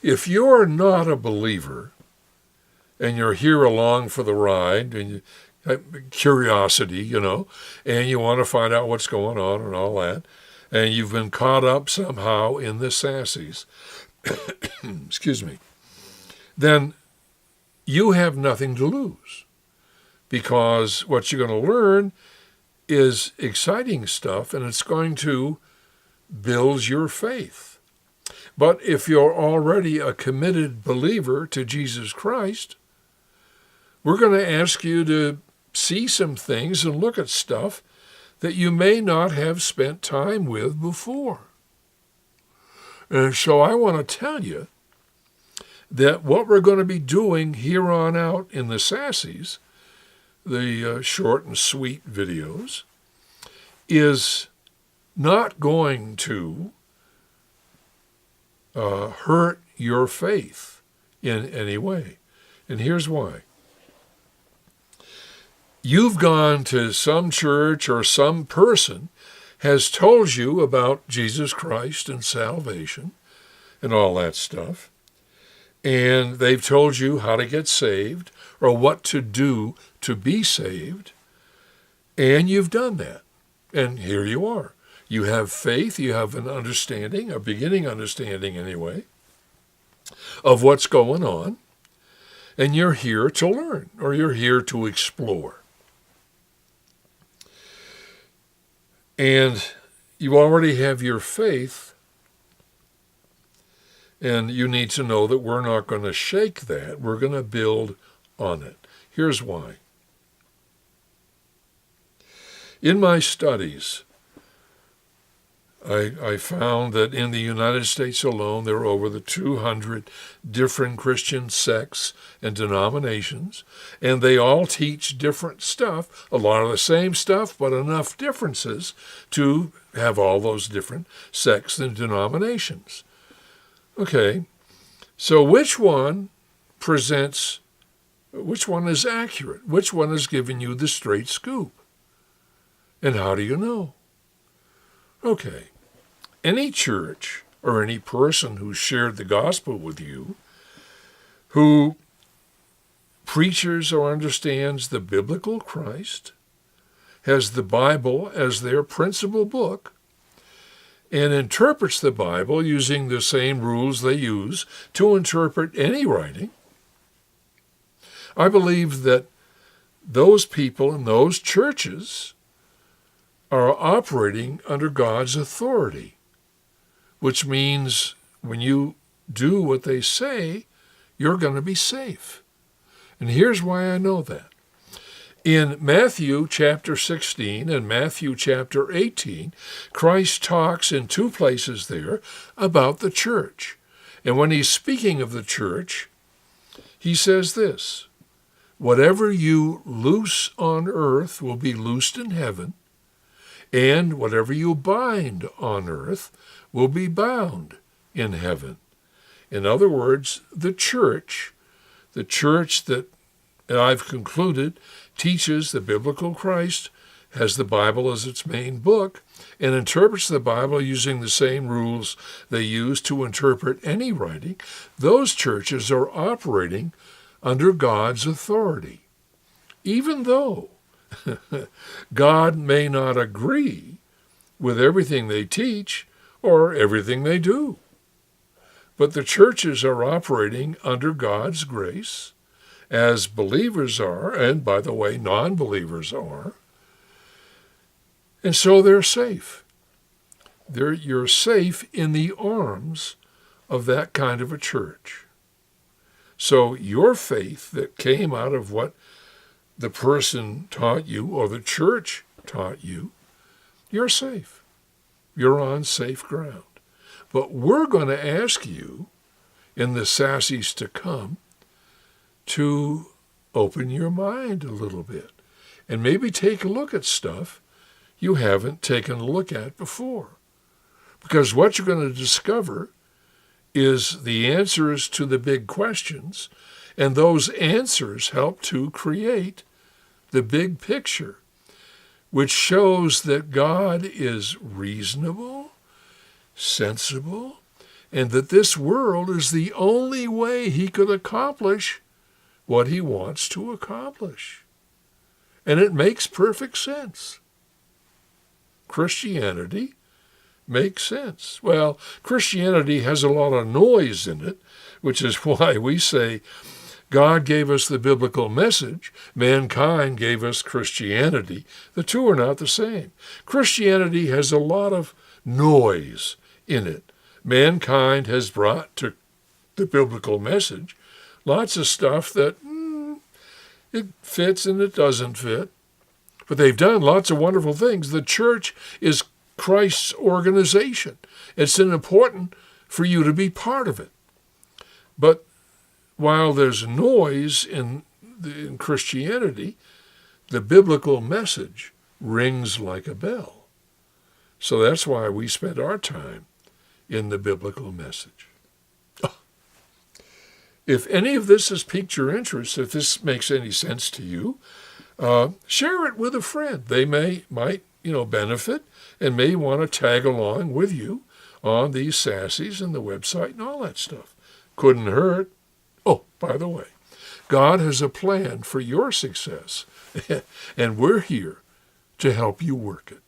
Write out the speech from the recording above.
If you're not a believer and you're here along for the ride and curiosity, and you want to find out what's going on and all that, and you've been caught up somehow in the sassies, excuse me, then you have nothing to lose, because what you're going to learn is exciting stuff, and it's going to build your faith. But if you're already a committed believer to Jesus Christ, we're going to ask you to see some things and look at stuff that you may not have spent time with before. And so I want to tell you that what we're going to be doing here on out in the Sassies, the short and sweet videos, is not going to hurt your faith in any way. And here's why. You've gone to some church or some person has told you about Jesus Christ and salvation and all that stuff. And they've told you how to get saved or what to do to be saved. And you've done that. And here you are. You have faith. You have an understanding, a beginning understanding anyway, of what's going on. And you're here to learn, or you're here to explore. And you already have your faith, and you need to know that we're not going to shake that. We're going to build on it. Here's why. In my studies, I found that in the United States alone, there are over the 200 different Christian sects and denominations, and they all teach different stuff, a lot of the same stuff, but enough differences to have all those different sects and denominations. Okay, so which one is accurate? Which one is giving you the straight scoop? And how do you know? Okay. Any church or any person who shared the gospel with you, who preaches or understands the biblical Christ, has the Bible as their principal book, and interprets the Bible using the same rules they use to interpret any writing, I believe that those people in those churches are operating under God's authority, which means when you do what they say, you're going to be safe. And here's why I know that. In Matthew chapter 16 and Matthew chapter 18, Christ talks in two places there about the church. And when he's speaking of the church, he says this, "Whatever you loose on earth will be loosed in heaven, and whatever you bind on earth will be bound in heaven." In other words, the church that I've concluded teaches the biblical Christ, has the Bible as its main book, and interprets the Bible using the same rules they use to interpret any writing, those churches are operating under God's authority. Even though God may not agree with everything they teach or everything they do. But the churches are operating under God's grace, as believers are, and by the way, non-believers are. And so they're safe. You're safe in the arms of that kind of a church. So your faith that came out of what the person taught you or the church taught you, you're safe. You're on safe ground. But we're going to ask you in the Sassies to come to open your mind a little bit and maybe take a look at stuff you haven't taken a look at before. Because what you're going to discover is the answers to the big questions, and those answers help to create the big picture, which shows that God is reasonable, sensible, and that this world is the only way he could accomplish what he wants to accomplish. And it makes perfect sense. Christianity makes sense. Well, Christianity has a lot of noise in it, which is why we say God gave us the biblical message, mankind gave us Christianity. The two are not the same. Christianity has a lot of noise in it. Mankind has brought to the biblical message lots of stuff that it fits and it doesn't fit. But they've done lots of wonderful things. The church is Christ's organization. It's important for you to be part of it. But while there's noise in Christianity, the biblical message rings like a bell. So that's why we spend our time in the biblical message. If any of this has piqued your interest, if this makes any sense to you, share it with a friend. They might benefit and may want to tag along with you on these sassies and the website and all that stuff. Couldn't hurt. Oh, by the way, God has a plan for your success, and we're here to help you work it.